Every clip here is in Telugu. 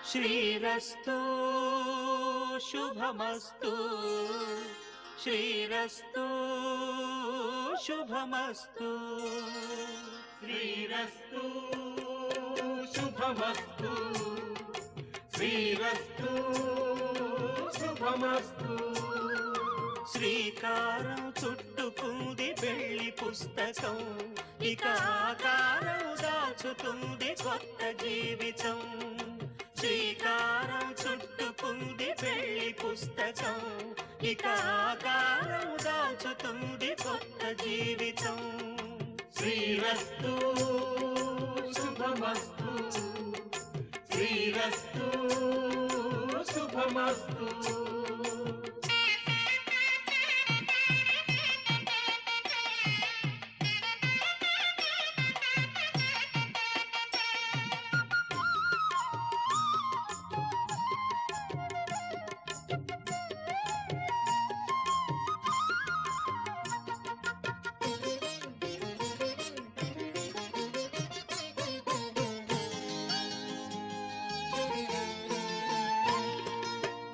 శ్రీరస్తు శుభమస్తు శ్రీరస్తు శుభమస్తు శ్రీరస్తు శుభమస్తు శ్రీరస్తు శుభమస్తు. శ్రీకారం చుట్టుకుంది పెళ్లి పుస్తకం, ఇక ఆకారం దాచుతుంది కొత్త జీవితం. శ్రీకారం చుట్టుకుంది పెళ్లి పుస్తకం, ఇక ఆకారం దాచుతుంది కొత్త జీవితం. శ్రీరస్తు శుభమస్తు శ్రీరస్తు శుభమస్తు.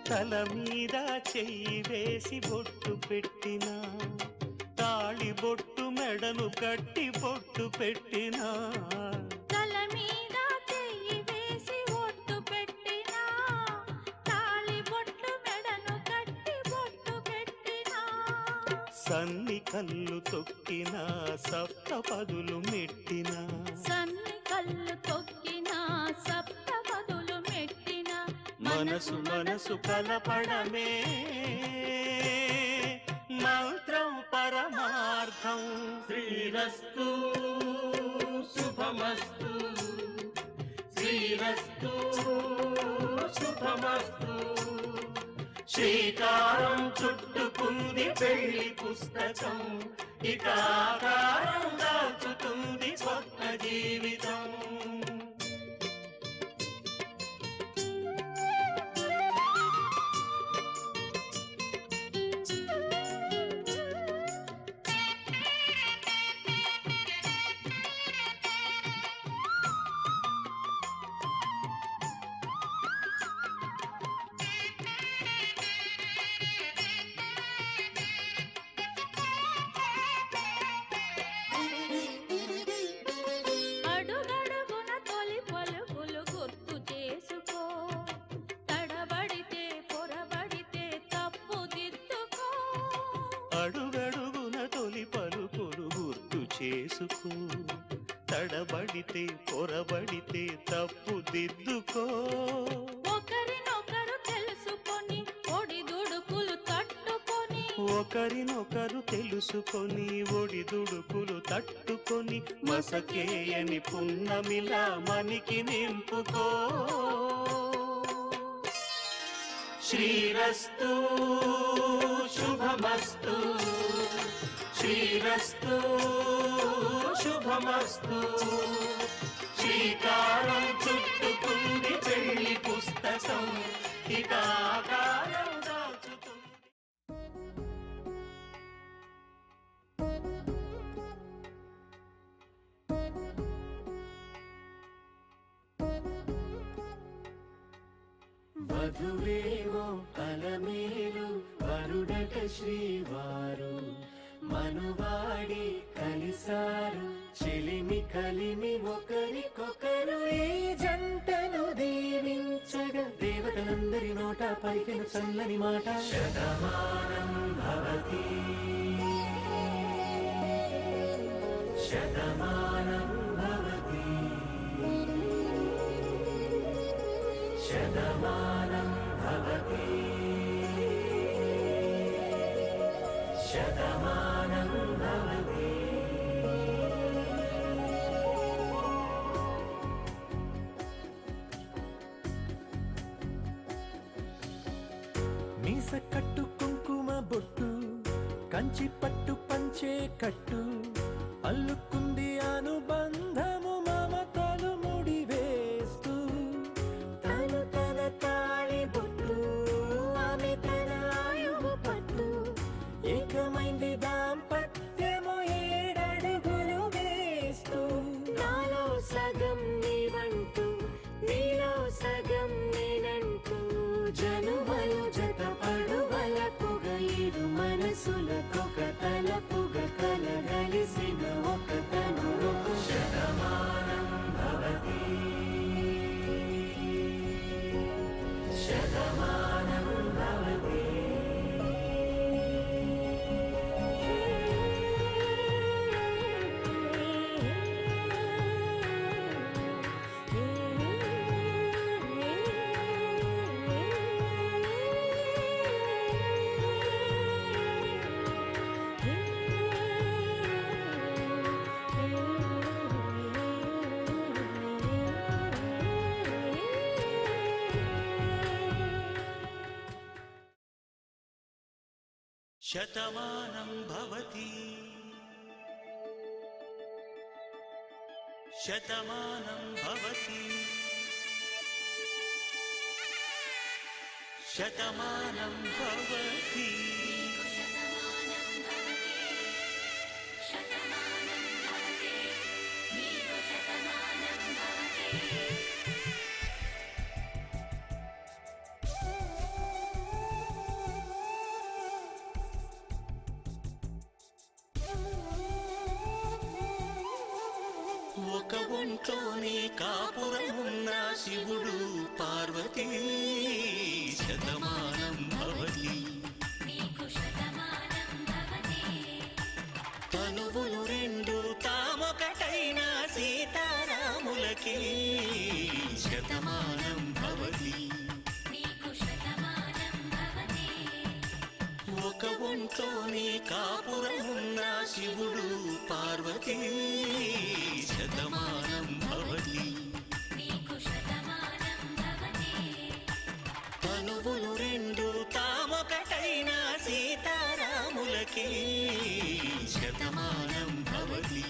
తల మీద చెయ్యి వేసి బొట్టు పెట్టినా, తాళి బొట్టు మెడను కట్టి బొట్టు పెట్టినా. తల మీద చెయ్యి వేసి బొట్టు పెట్టినా, తాళి బొట్టు మెడను కట్టి బొట్టు పెట్టినా. సన్ని కళ్ళు తొక్కినా, సప్త పదులు మెట్టినా. సన్ని కళ్ళు తొక్కినా, సప్త పదులు మెట్టినా. మనసు మనసు కలపడమే మంత్రం పరమార్థం. శ్రీరస్తు శుభమస్తు శ్రీరస్తు శుభమస్తు. శ్రీకారం చుట్టుకుంది పెళ్లి పుస్తకం, ఇక ఆకారం దాచుతుంది కొత్త జీవితం. అడుగడుగున తొలి పలుకులు గుర్తు చేసుకో, తడబడితే పొరబడితే తప్పు దిద్దుకో. ఒకరినొకరు తెలుసుకొని ఒడిదుడుకులు తట్టుకొని, ఒకరినొకరు తెలుసుకొని ఒడిదుడుకులు తట్టుకొని, మసకేయని పున్నమిలా మనికి నింపుకో. శ్రీరస్తు శుభమస్తు శ్రీరస్తు శుభమస్తు. శ్రీకారం చుట్టుకుంది పెళ్లి పుస్తకం, ఇక ఆకారం దాచుతుంది. వధువేమో అలమేలు వరుడట శ్రీవారు, మనువాడి కలిసారు చెలిమి కలిమి ఒకరికొకరు. ఈ జంటను దీవించగా దేవతలందరి నోట పలికిన చల్లని మాట. శతమానం భవతి శతమానం భవతి శతమానం భవతి శతమానం భవతి. మీస కట్టు కుంకుమ బొట్టు, కంచి పట్టు పంచే కట్టు, అల్లుకుంది అనుబంధము మమతలు ముడివేస్తూ. తను తన తాళి బొట్టు, ఆమె తన ఆయువు పట్టు, ఏకమైంది దాంపత్యము 7 అడుగులు వేస్తూ. నాలో సగం నీవంటూ నీలో సగం నే మనసులకొక తలపుగ కలగలిసిన ఒక తను శతమానం భవతి శతమానం భవతి శతమానం భవతి శతమానం భవతి శతమానం భవతి ఒక ఒంట్లోనే కాపురమున్న శివుడు పార్వతీ శతమానం భవతి తనువులు రెండు తామొకటైన సీతారాములకి శతమానం భవతి ఒక ఒంట్లోనే కాపురమున్న శివుడు పార్వతీ శతమానం భవతి తనువులు రెండు తామొకటైన సీతారాములకి శతమానం భవతి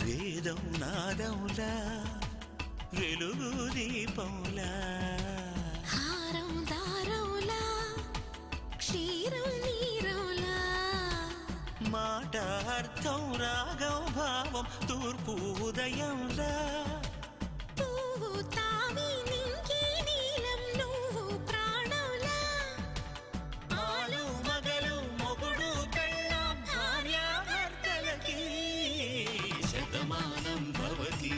వేదం నాదములా వెలుగు దీపములా హారం దారములా క్షీరం నీరములా మాట అర్థం రాగం భావం తూర్పు ఉదయంలా పువ్వు తావి నింగి నీలం నువ్వు ప్రాణంలా ఆలు మగలు మొగుడు పెళ్ళాం భార్యాభర్తలకి శతమానం భవతి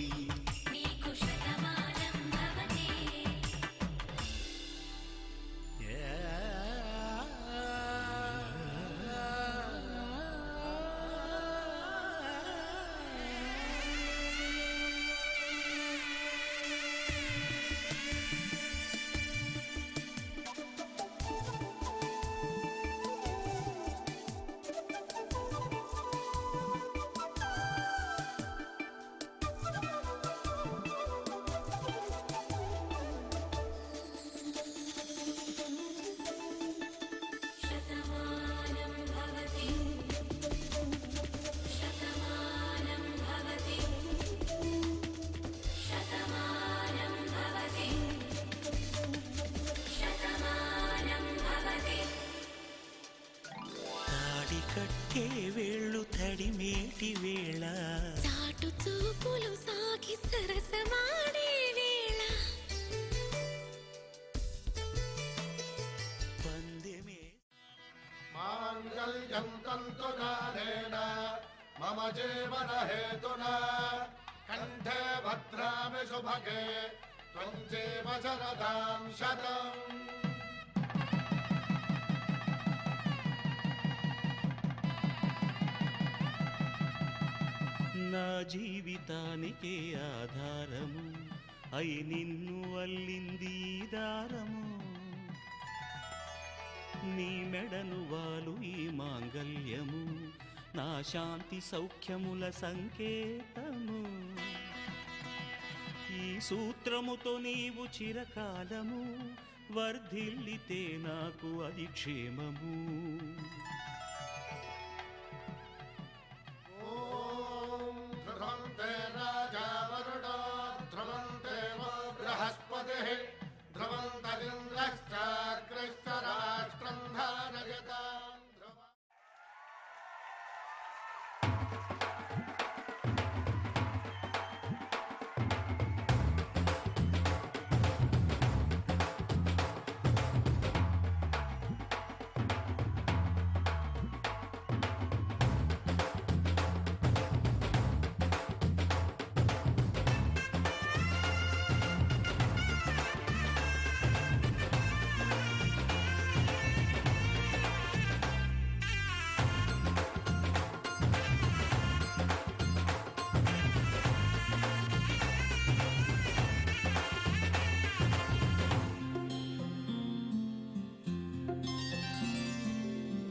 కట్టే వేళ్ళు తడిమేటి వేళ చాటు చూపులు సాగి సరసమాడే వేళ పందెమే మాంగళ్యం తంతునానేన మమ జీవన హేతునా కంఠే భద్రామి శుభగే త్వం జీవ శరదాం శతం. నా జీవితానికే ఆధారము అయి నిన్ను అల్లింది దారము నీ మెడను వాలు ఈ మాంగల్యము నా శాంతి సౌఖ్యముల సంకేతము సూత్రముతో నీవు చిరకాలము వర్ధిల్లితే నాకు అది క్షేమము. ఓం ధ్రువంతే రాజా వరుణో ధ్రువంతే బృహస్పతిః ధ్రువంతరింద్రశ్చాగ్రశ్చ రాష్ట్రం ధారయతాం ధ్రువం.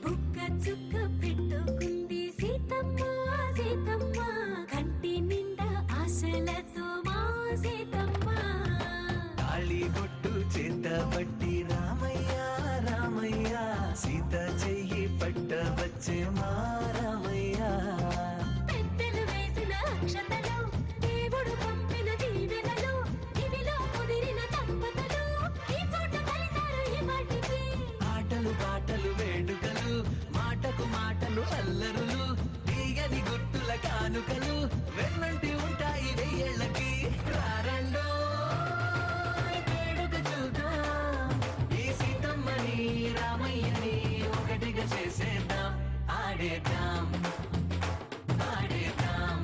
బుక్క చుక్క పెట్టుకుంది సీతమ్మ సీతమ్మ కంటి నిండా ఆశలతో మా సీతమ్మ. తాళిబొట్టు చేతబట్టి రామయ్య రామయ్య సీత చెయ్యి పట్టవచ్చే మా రామయ్య. పెద్దలు వేసిన అక్షతలు దేవుడు పంపిన దీవెనలు ఇవిలో కుదిరిన దంపతులు ఈ చోట కలిసారు ఈ మాటికి. ఆటలు పాటలు వేడుకలు మాటకు మాటలు అల్లరులు తీయని గుట్టుల కానుకలు వెన్నంటి ఉంటాయి వెయ్యేళ్ళకి. రారండో వేడుక చూద్దాం ఈ సీతమ్మని రామయ్యని ఒకటిగా చేసేద్దాం. ఆడేద్దాం ఆడేద్దాం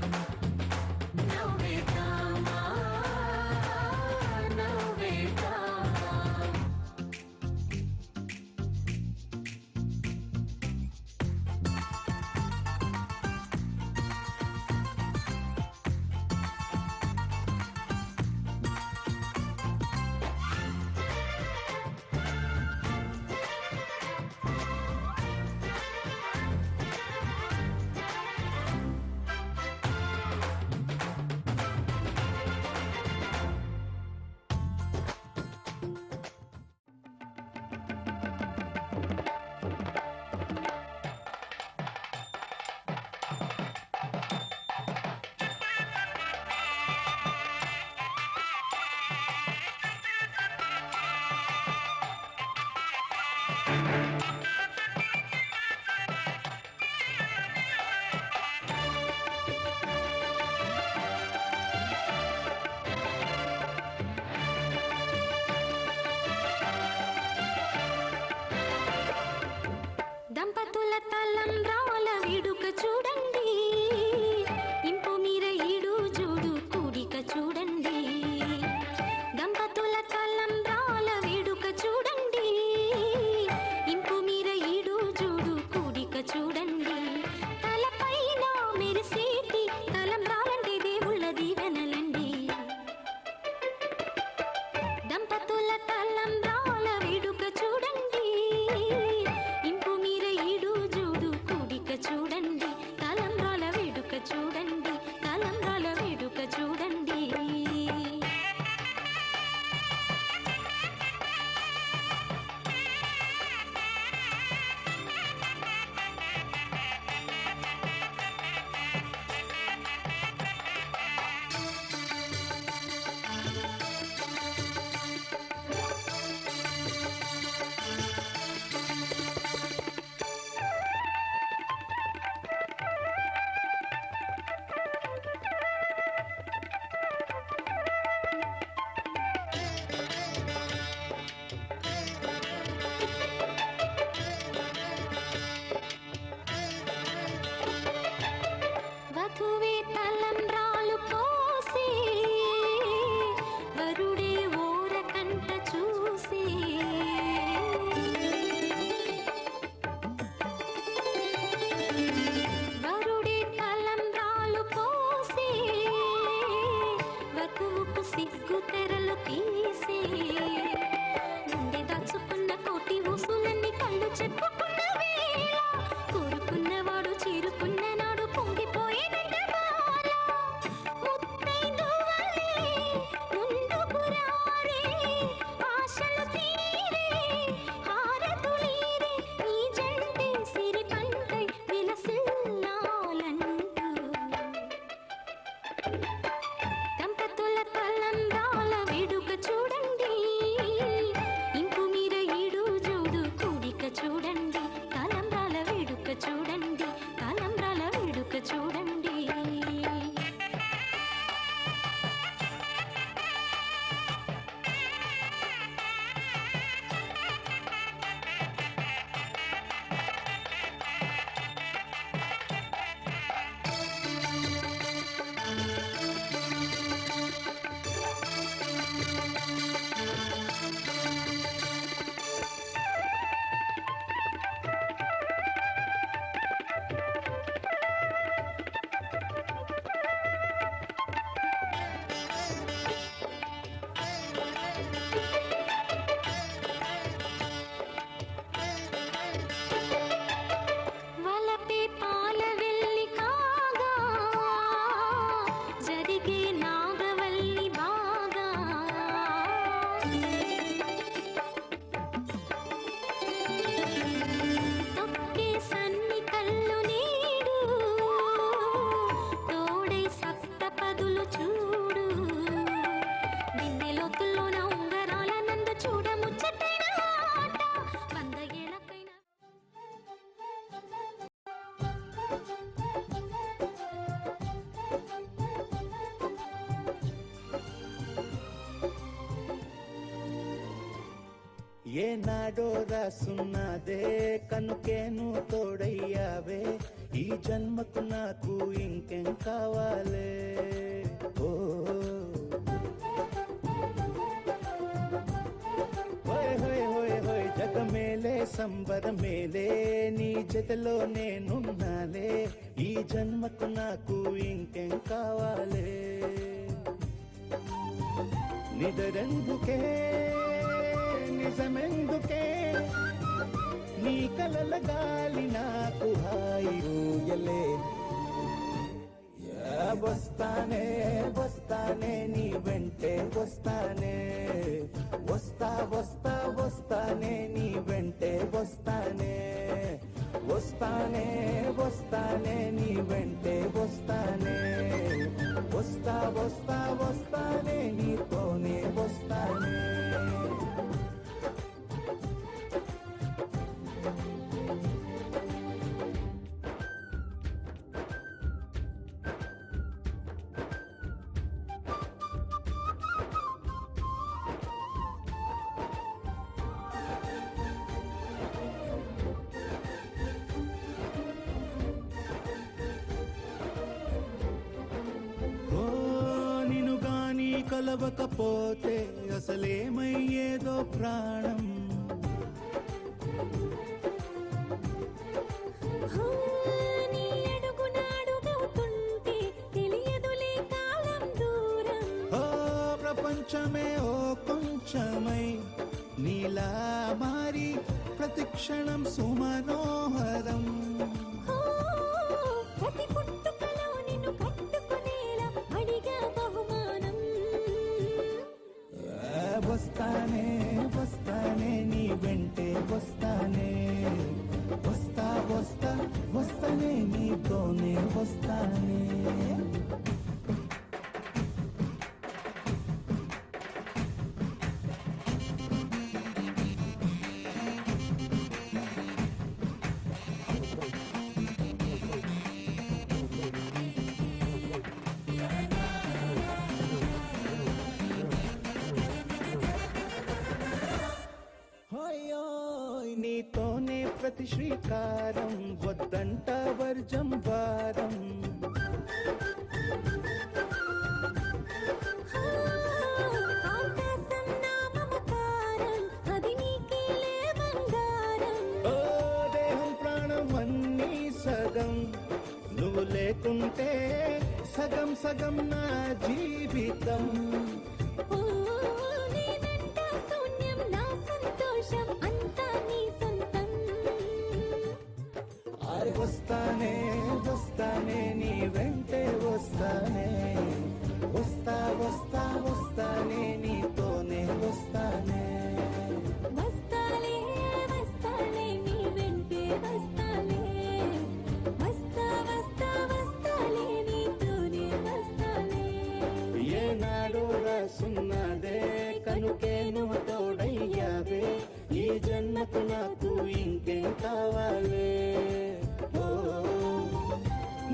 నవ్వేద్దాం నవ్వేద్దాం. దంపతుల తలంబ్రాల వేడుక చూడండి ఇంపు మీర ఈడు జోడు కూడిక చూడండి. దంపతుల తలంబ్రాల వేడుక చూడండి ఇంపు మీర ఈడు జోడు కూడిక చూడండి. తలపైన మెరిసేటి తలంబ్రాలంటే దేవుళ్ళ దీవెనలండి. దంపతుల తలంబ్రాల వేడుక చూడండి ఇంపు మీర ఈడు జోడు కూడిక చూడండి. తలంబ్రాల వేడుక చూడండి తలంబ్రాల వేడుక చూడండి. వధువే తలంబ్రాలు పోసి వరుడే ఓరకంట చూసి వరుడే తలంబ్రాలు పోసి వధువుకు సిగ్గు తెరలు తీసి గుండె దాచుకున్న కోటి ఊసులన్నీ కళ్ళు చెప్పుకున్న వేళ కోరుకున్నవాడు చేరుకున్న నాడు పొంగిపోయేదంట బాల. ముత్తైదువలే తలంబ్రాల వేడుక చూడండి, ఇంపు మీర ఈడు జోడు కూడిక చూడండి, తలంబ్రాల వేడుక చూడండి, తలంబ్రాల వేడుక చూడండి. వలపే పాల వెల్లి కాగా జరిగే నాగవల్లి బాగా, తొక్కే సన్ని కళ్ళు నీడు తోడై సప్తపదులు చూడు, దిన్నెలోతుల్లోన ఉంగరాల నందు చూడ ముచ్చటైన ఆట, వంద ఏళ్ళకైనా ఏనాడో రాసున్నదే కనుకేను తోడయ్యావే, ఈ జన్మకు నాకు ఇంకేం కావాలే. ఓ హోయ్ హోయ్ హోయ్ హోయ్ జగమేలే సంబరమేలే, నీ జతలో నేనున్నాలే, ఈ జన్మకు నాకు ఇంకేం కావాలే. నిదరెందుకే నిజమెందుకే, నీ కలల గాలి నాకు హాయి ఊయలే. వస్తానే వస్తానే నీ వెంటే వస్తానే, వస్తా వస్తా వస్తానే నీ వెంటే వస్తానే, వస్తానే వస్తానే నీ వెంటే వస్తానే, వస్తా వస్తా వస్తానే నీతోనే వస్తానే. కలవకపోతే అసలేమయ్యేదో ప్రాణం, నీ అడుగునాడుగవుతుంటే తెలియదులే కాలం దూరం, ఓ ప్రపంచమే ఓ కొంచెమై నీలా మారి ప్రతిక్షణం సుమనోహరం. ప్రతి పుట్టుకలో నిన్ను కట్టుకునేలా అడిగా బహుమానం, వస్తానే వస్తానే నీ వెంటే వస్తానే, వస్తా వస్తా వస్తానే నీతోనే వస్తానే. నీతోనే ప్రతి శ్రీకారం వద్దంట వర్జం వారం, ఆకాశం నా మమకారం అది నీకేలే బంగారం, ఓ దేహం ప్రాణం అన్నీ సగం, నువ్వు లేకుంటే సగం సగం నా జీవితం. నేనంట శూన్యం నా సంతోషం అంతా నీ సొంతం, వస్తానే వస్తానే నీ వెంటే వస్తానే, వస్తా వస్తా వస్తానే నీతోనే వస్తానే, వస్తాలే వస్తాలే నీ వెంటే వస్తాలే, వస్తా వస్తా వస్తాలే నీతోనే వస్తాలే. ఏనాడో తనుకే నువ్వు తోడయ్యావే ఈ జన్మకు నాకు ఇంకేం కావాలే ఓ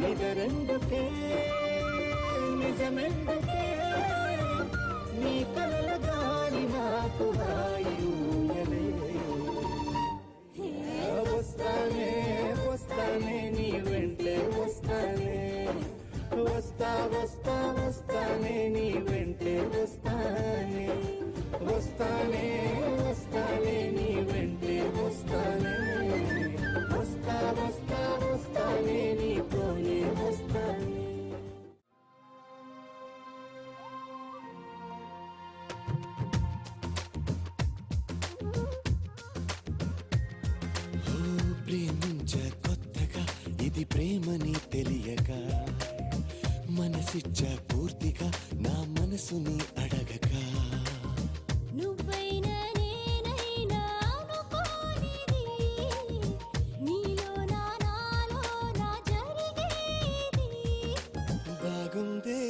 నిజరెందుకే నిజమెందుకే నీ కలల గాలి నాకు హాయిలే వస్తానే వస్తానే నీ వెంటే వస్తానే వస్తా వస్తా వస్తానే నీ వెంటే వస్తానే వస్తానే వస్తానే నీ వెంటే వస్తానే వస్తా వస్తా వస్తానే నీతోనే వస్తానే ప్రేమించ కొత్తగా ఇది ప్రేమని తెలియక మనసిచ్చ పూర్తిగా నా మనసుని అడగక నువ్వైనా నేనైనా అనుకోనిది నీలో నాలో నా జరిగేది బాగుందే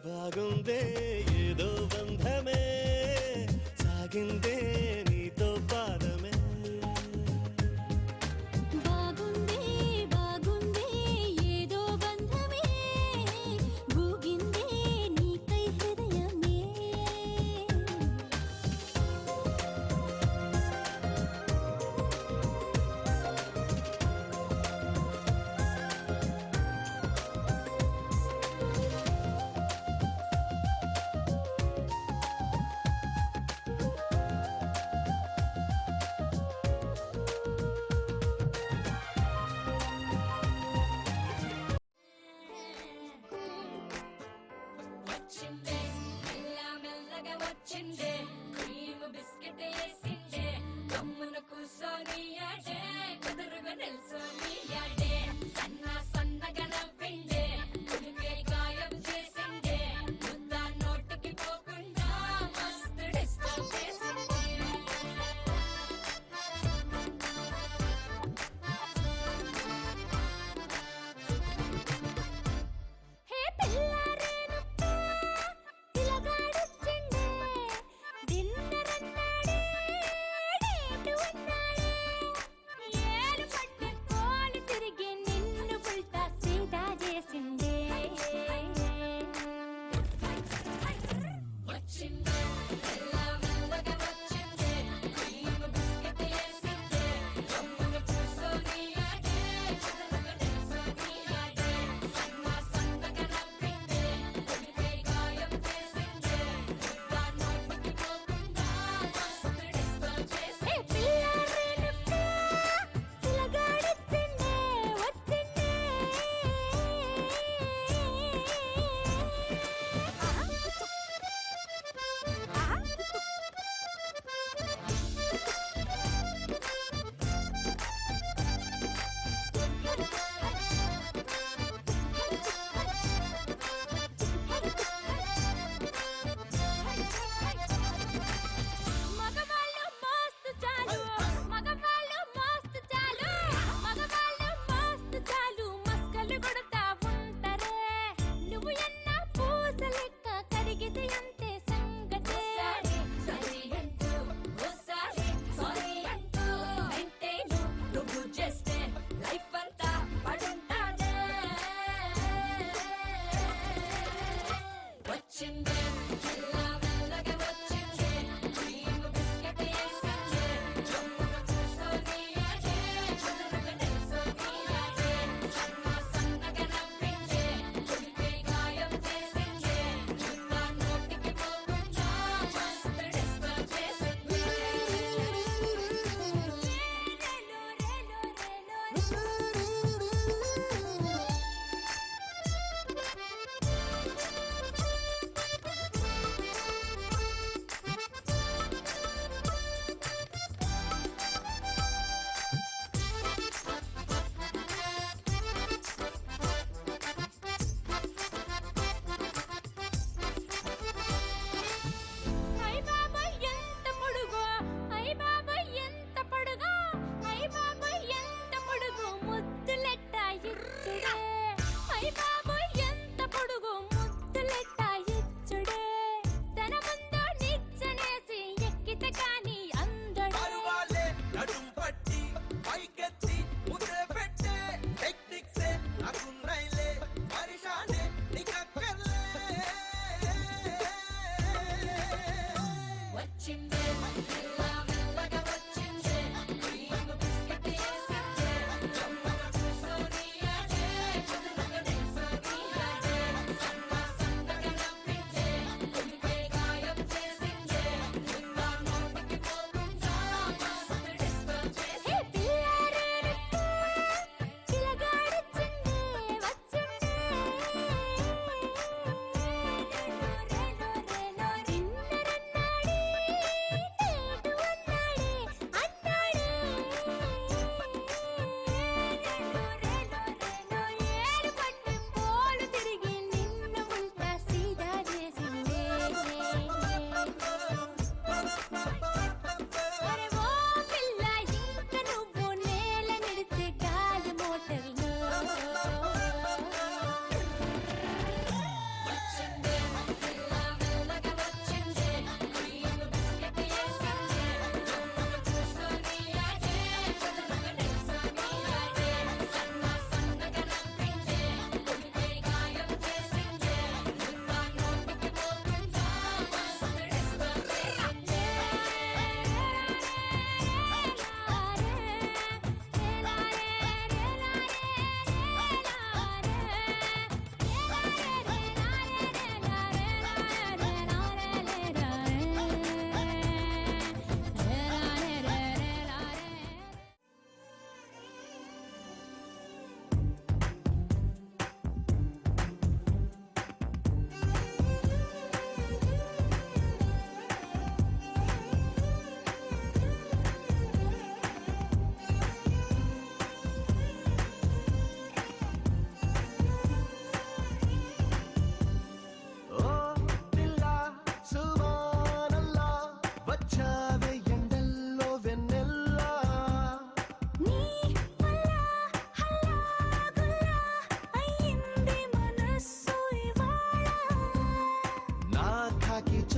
బాగుందే ఏదో బంధమే సాగిందే నీతో పాదమే బాగుంది బాగుంది ఏదో బంధమే భూగిందే నీకై హృదయమే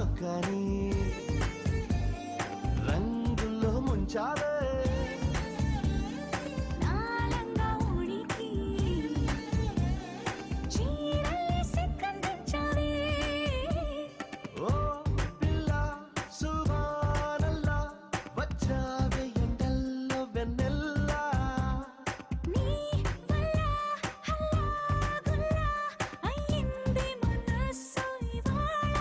చొక్కాని రంగుల్లో ముంచాలే నాలంగా ఉడికి చీరలేసి కందించావే ఓ పిల్ల సువానల్లా వచ్చావే ఎండల్లో వెన్నెల్లా నీ వల్ల హల్లాగుల్లా అయ్యింది మనసు ఇవాళ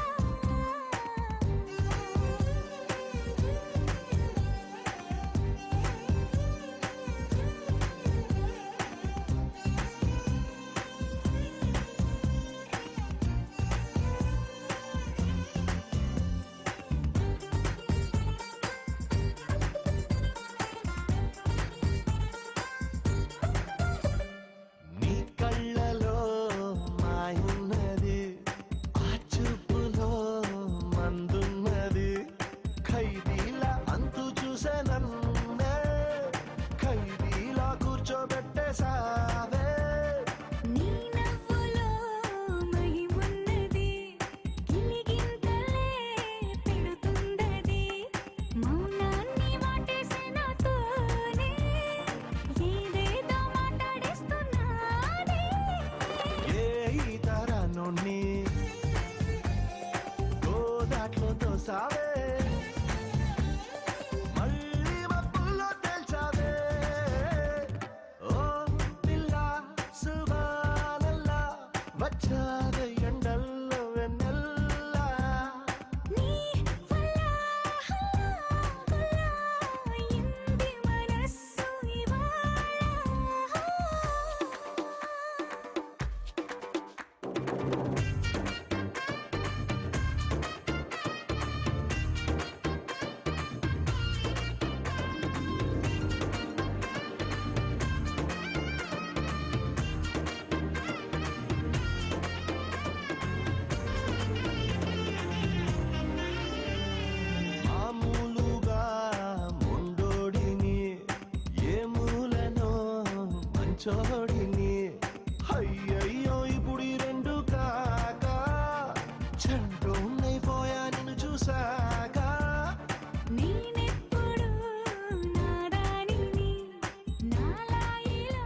నీ కళ్ళలో మాయున్నది ఆ చూపులో మందున్నది ఖైదీలా అంతు చూసే నన్నే ఖైదీలా కూర్చోబెట్టేసావే నీ నవ్వులో మహిమున్నది గిలిగింతలే పెడుతుందది మౌనాన్ని వాటేసే నాతోనే ఏదేదో మాట్లాడేస్తున్నానే ఏ ఈ తరాన్ని గోదాట్లో తోసావే మళ్ళీ మబ్బుల్లో తేల్చావే ఓ పిల్ల సువానల్లా వచ్చావే ఎండల్లో వెన్నెల్లా నీ వల్ల హల్లాగుల్లా అయ్యింది మనసు ఇవాళ మామూలుగా మొండోడిని ఏ మూలనో మంచోడిని అయ్యయ్యో ఇప్పుడు ఈ రెండు కాక చంటోన్నైపోయా నిన్ను చూసాక నేనెప్పుడు నారాణిని నాలాయిలా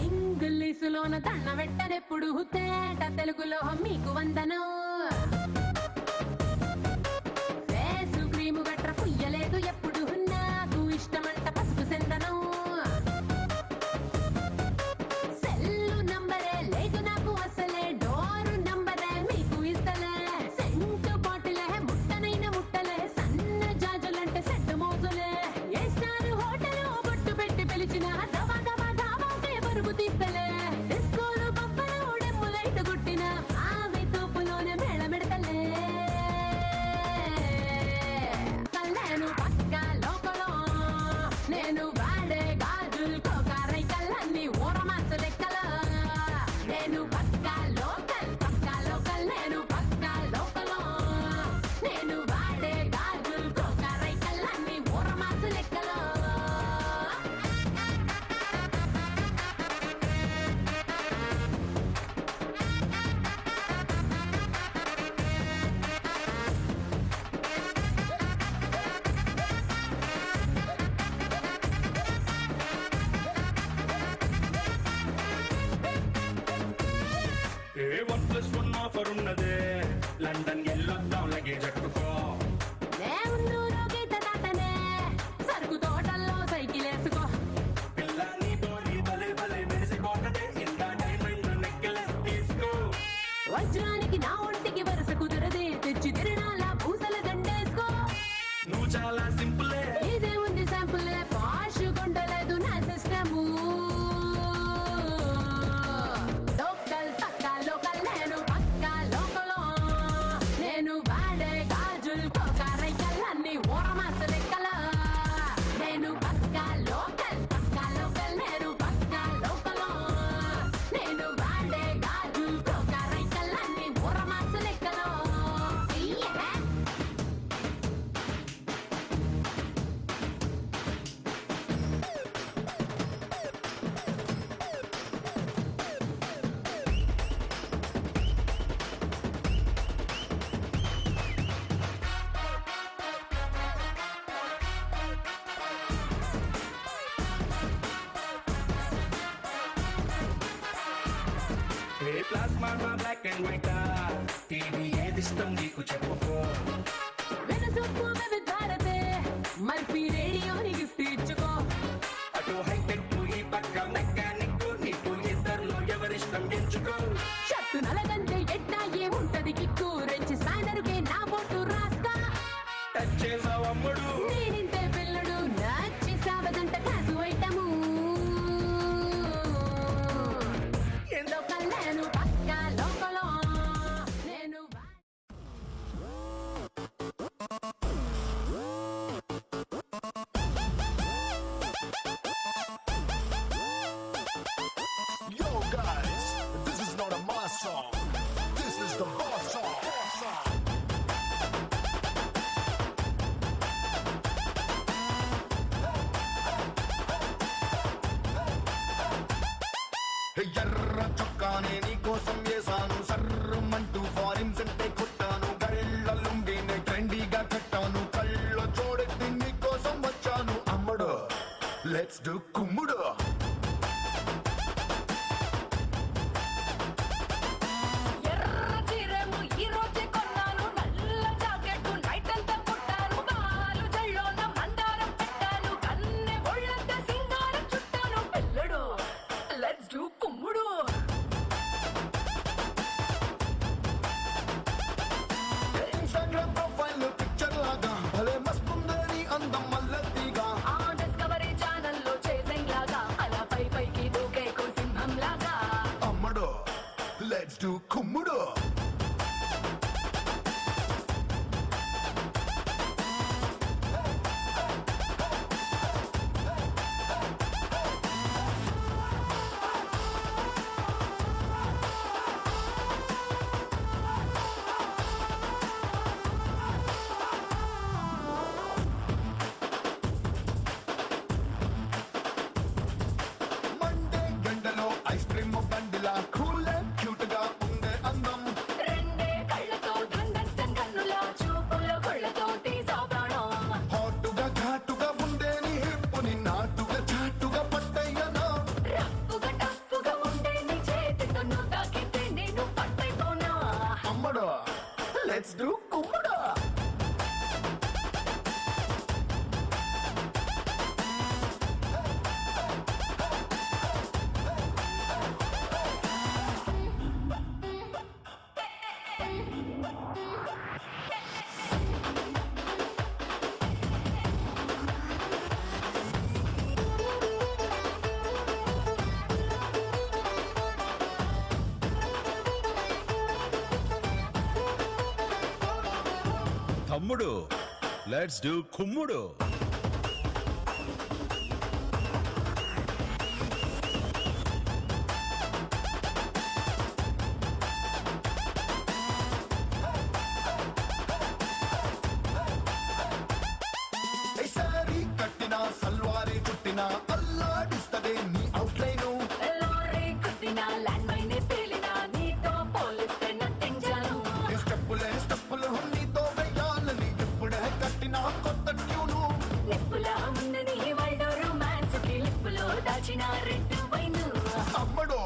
ఇంగ్లీషులోన దండ పెట్టనెప్పుడు తేట తెలుగులో మీకు వందనం ఫేసు క్రీము గట్ర పుయ్యలేదు ఎప్పుడు నాకు ఇష్టమంట పసుపు సెందనం సెల్లు నంబరే లేదు నాకు అసలే డోరు నంబరే మీకు ఇస్తలే సెంటు బాటిలే ముట్టనైన ముట్టలే సన్న జాజులంటే సెట్టు మోజులే ఏ స్టార్ హోటల్ బొట్టు పెట్టి పిలిచిన దవా దవా ధాబాకే పరుగు తీస్తలే డిస్కోలు బొమ్మలు డెమ్ములైట్ గుట్టిన ఆమె తోపులోనే మేళమెడతలే కళ్ళేను పక్క లోకలో నేను వాడే గాజులు కోకారై కళ్ళన్ని ఊరమాస లెక్కలో నేను పక్క లోకల్ నేను పక్క లోకలో నేను వాడే గాజులు కోకారై కళ్ళన్ని ఊరమాస లెక్కలో plasma black and white TV ఏది ఇష్టం నీకు చెప్పుకో వినసొప్పు వివిధ భారతే మల్పి రేడియోని గిఫ్ట్ ఇచ్చుకో అటు హైటెక్ ఈ పక్క మెకానిక్ నీకు ఇద్దరులో ఎవరిష్టం ఎంచుకో షర్టు నలగంటే ఎట్టా ఏముంటది కిక్కు రెంచి స్పానరుకే నా బొట్టు రాస్తా టచ్ చేసావు అమ్ముడు నేనింతే పిల్లడు నచ్చి సావదంట కాసు ఐటము లోకల్ నేను పక్క లోకలో నేను Yo guys, this is not a mass song. This is the boss song. ఎర్ర చొక్కానే నీ కోసం వేసాను సర్రమంటూ ఫారిన్స్ అంటే కొట్టాను గళ్ళ లుంగిని ట్రెండీగా కట్టాను కళ్ళ చూడెత్తి నీ కోసం వచ్చాను అమ్మడు లెట్స్ డు కుమ్ముడు ఎర్ర చీరేమో ఈ రోజే కొన్నాను నల్ల జాకెట్టు నైట్ అంతా కుట్టాను కాలు జల్లోన మందారం పెట్టాను కన్నె ఒళ్ళంతా సింగారం చుట్టాను పిల్లడు లెట్స్ డు కుమ్ముడు ఇన్స్టాగ్రామ్ ప్రొఫైల్ పిక్చర్ లాగా భలే మస్తుందే నీ అందం మల్లెత్తిగా ఆ డిస్కవరీ ఛానల్లో చేసింగ్ లాగా అలా పై పైకి దూకేకు సింహం లాగా అమ్మడు లెట్స్ డు కుమ్ముడు మండే గంటలో ఐస్ క్రీమ్ బండిలా కూల్ క్యూట్ గా ఉండే అందం రెండే కళ్ళతో దండన్ కన్నులా చూపుల కొళ్ళతో తీసావు ప్రాణం హాటుగా ఘాటుగా ఉండే నీ హిప్పుని నాటుగా చాటుగా పట్టయ్యనా రఫ్ఫుగా టఫ్ఫుగా ఉండే నీ చేతితో నువ్వు తాకితే నేను పట్టైపోనా అమ్మడు లెట్స్ డు కుమ్ముడు తమ్ముడు లెట్స్ డూ కుమ్ముడు సారీ కట్టినా సల్వారీ చుట్టినా అల్లాడిస్తదే నీ అవుట్లైను లారీ కుట్టినా ల్యాండ్ మైనే పేలినా నీతో పోలిస్తే నథింగ్ జాను స్టెప్పులు నీతో వెయ్యాలని ఎప్పుడే కట్టినా కొత్త ట్యూను నిప్పులా ఉన్నది వరల్డ్ రొమాన్స్ కి లిప్పులో దాచిన రెడ్ వైన్ అమ్మడు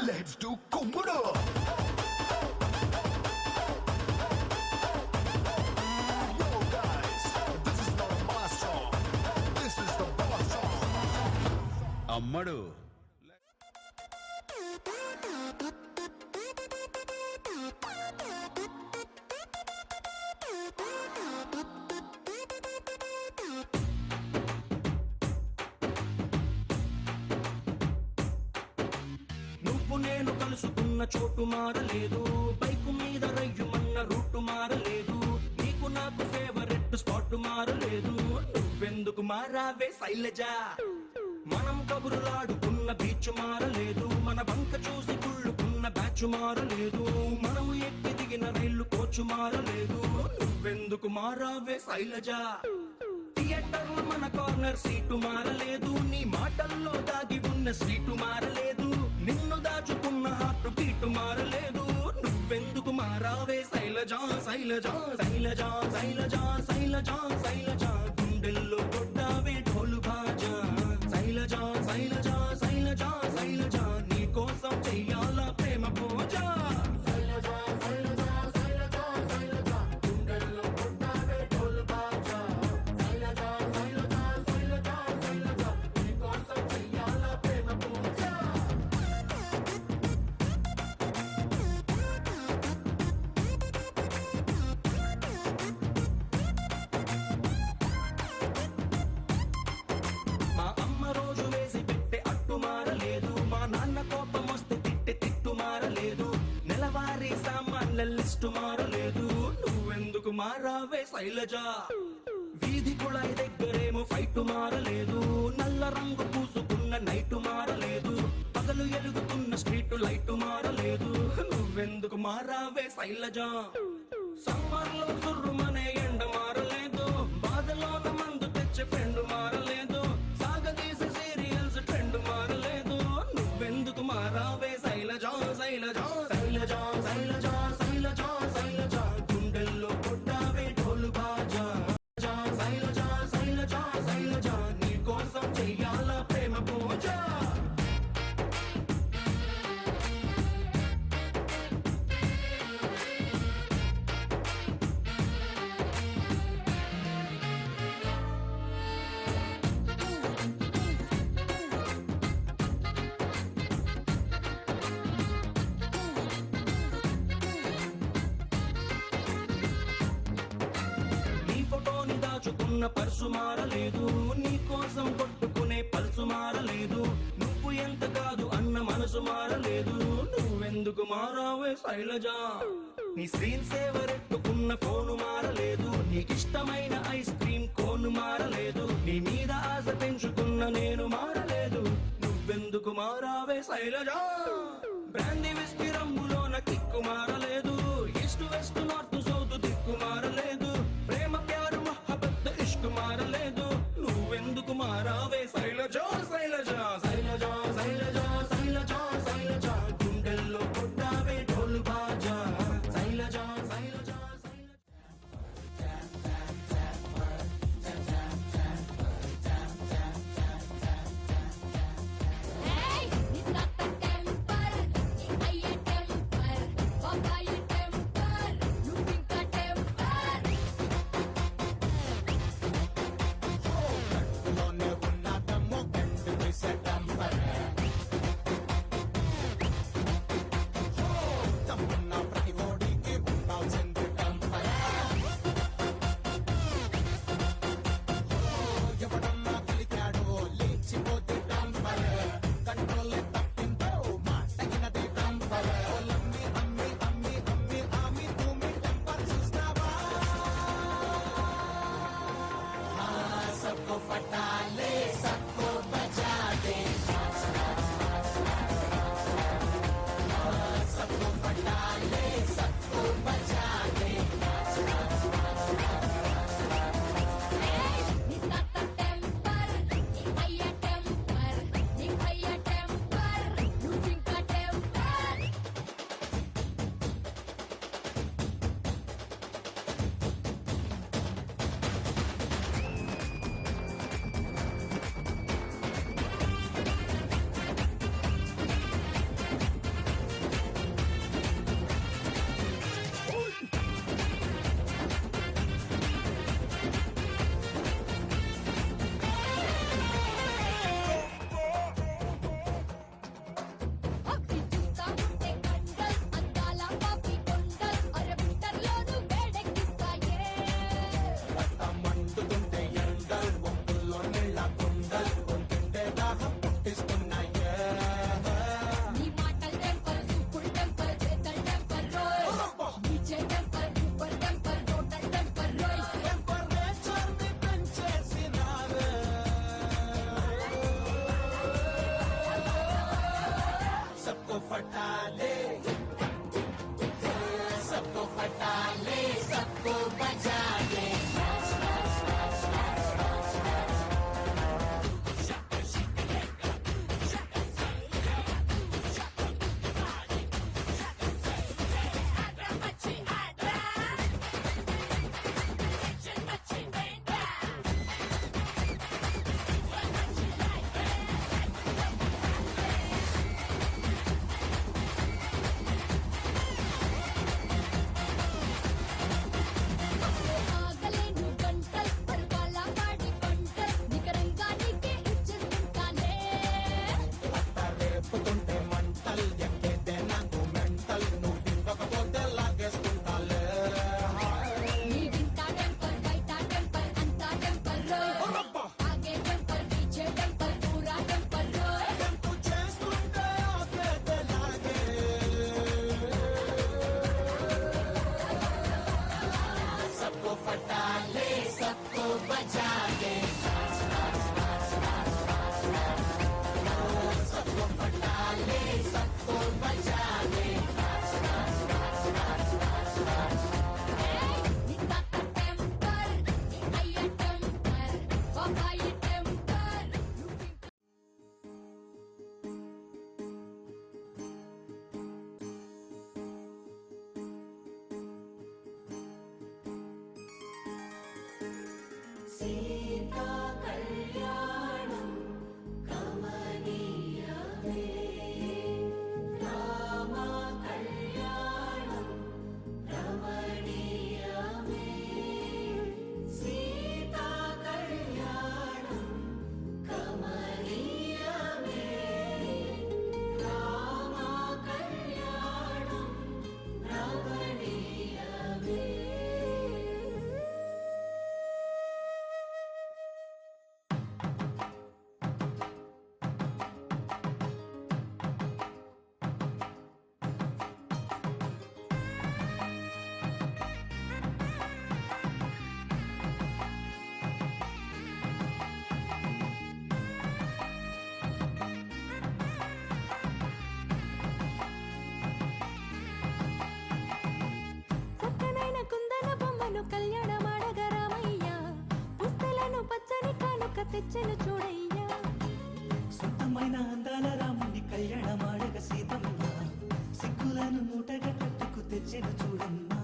లెట్స్ డు కుమ్ముడు Yo guys, this is not a mass song. This is the boss song. అమ్మడు నువ్వు నేను కలుసుకున్న చోటు మారలేదు బైకు మీద రయ్యుమన్న రూటు మారలేదు నీకు నాకు ఫేవరెట్ స్పాట్ మారలేదు నువ్వెందుకు మారావే శైలజా మనం కబురులాడుకున్న బీచ్ మారలేదు మన బంక చూసి కుళ్ళుకున్న బ్యాచ్ మారలేదు మనం ఎక్కి దిగిన రైలు కోచు మారలేదు నువ్వెందుకు మారావే శైలజా థియేటర్ మన కార్నర్ సీటు మారలేదు నీ మాటల్లో దాగి ఉన్న స్వీటు మారలేదు నిన్ను దాచుకున్న హార్ట్ బీటు మారలేదు నువ్వెందుకు మారావే శైలజా శైలజా శైలజా శైలజా శైలజా శైలజా గుండెల్లో కొట్టావే ఢోలు భాజా శైలజా శైలజా శైలజా శైలజా నీ కోసం చెయ్యాల ప్రేమ పూజ మారావే శైలజ వీధి కుళాయి దగ్గరేమో ఫైట్ మారలేదు నల్ల రంగు పూసుకున్న నైట్ మారలేదు పగలు ఎలుగుతున్న స్ట్రీట్ లైట్ మారలేదు నువ్వెందుకు మారావే శైలజ సమ్మర్లో సుర్రుమనే ఎండ మారలేదు బాధలోన మందు తెచ్చే ఫ్రెండ్ మారలేదు సాగదీసే సీరియల్స్ ట్రెండ్ మారలేదు నువ్వెందుకు మారావే శైలజ శైలజ శైలజ శైలజ శైలజ శైలజ గుండెల్లో కొట్టావే ఢోలు బాజా శైలజ శైలజ శైలజ నీ కోసం చెయ్యాల ప్రేమ పూజ నీ ఫోటోని దాచుకున్న పర్సు మారలేదు నీ కోసం కొట్టుకునే పల్సు మారలేదు నువ్వు ఎంత కాదు అన్న మనసు మారలేదు నువ్వెందుకు మారావే శైలజ నీ స్క్రీన్ సేవర్ ఎట్టుకున్న ఫోను మారలేదు నీకిష్టమైన ఐస్ క్రీమ్ కోను మారలేదు నీ మీద ఆశ పెంచుకున్న నేను మారలేదు నువ్వెందుకు మారావే శైలజ బ్రాందీ విస్కీ రంగులోన కిక్కు మారలేదు ఈస్ట్ వెస్ట్ నార్త్ సౌత్ దిక్కు మారలేదు ప్రేమ ప్యారు మహబత్ ఇష్క్ మారలేదు నువ్వెందుకు మారావే శైలజ శైలజ శైలజ శైలజ శైలజ శైలజ గుండెల్లో కొట్టావే ఢోలు బాజా శైలజ శైలజ ఏయ్ నిన్న టెంపర్ నీ అయ్యే టెంపర్ బాబాయ్ టెంపర్ నువ్వు ఇంకా టెంపర్ లోనే ఉన్న దమ్ము గంటు పిసే టంపర్ తమ్మున్న ప్రతి ఓడికి ఉండాల్సింది టంపర్ ఎవడన్నా కలికాడు లేచిపోతే టంపర్ కంట్రోల్ తప్పిందో మాటగినది టంపర్ ఒలమ్మి అమ్మి అమ్మి అమ్మి ఆమి తూమి టంపర్ చూస్తావా सबको पटा ले सबको बचा दे सबको पटा ले सबको बचा दे ఏయ్ నిన్న టెంపర్ నీ అయ్యే టెంపర్ నీ అయ్యే టెంపర్ నువ్వు ఇంకా టెంపర్ అక్కి చూస్తా ఉంటే కండల్ అందాల పాపి కొండల్ అరే వింటర్లోను వేడెక్కిస్తాయే మండుతుంటే ఎండల్ ఒంపుల్లో నీళ్ళ కుండల్ ఒంటుంటే దాహం పుట్టిస్తున్నాయే నీ మాటల్ టెంపర్ సూపర్ టెంపర్ చేతల్ టెంపర్ రోయ్ నీ చే temper super temper total temper రోయ్ టెంపరేచర్ ని పెంచేసినారే सबको फटा ले सबको फटा ले सबको बजा दे ముద్దులైన అందాల రాముని కళ్యాణమాడగ సీతమ్మ సిగ్గులను మూటగా కట్టుకు తెచ్చిన చూడమ్మా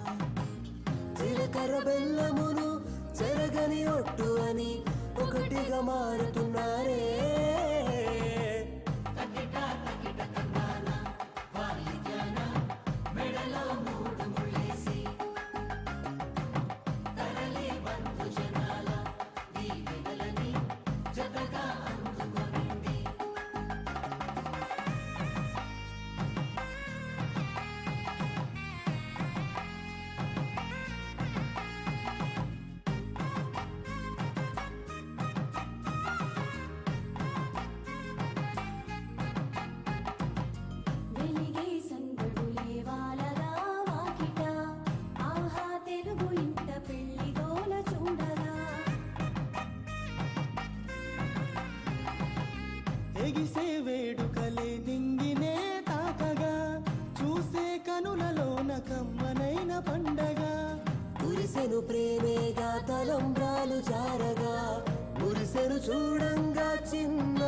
జీలకర్ర బెల్లమును చెరగని ఒట్టు అని ఒకటిగా మారుతున్నారే వెలిగే సందడులే వాలగా వాకిట ఆహా తెలుగు ఇంట పెళ్లి గోల చూడగా ఎగిసే వేడుకలే నింగినే తాకగా చూసే కనులలోన కమ్మనైన పండగ కురిసెను ప్రేమేగా తలంబ్రాలు జారగా మురిసెను చూడంగా చిన్న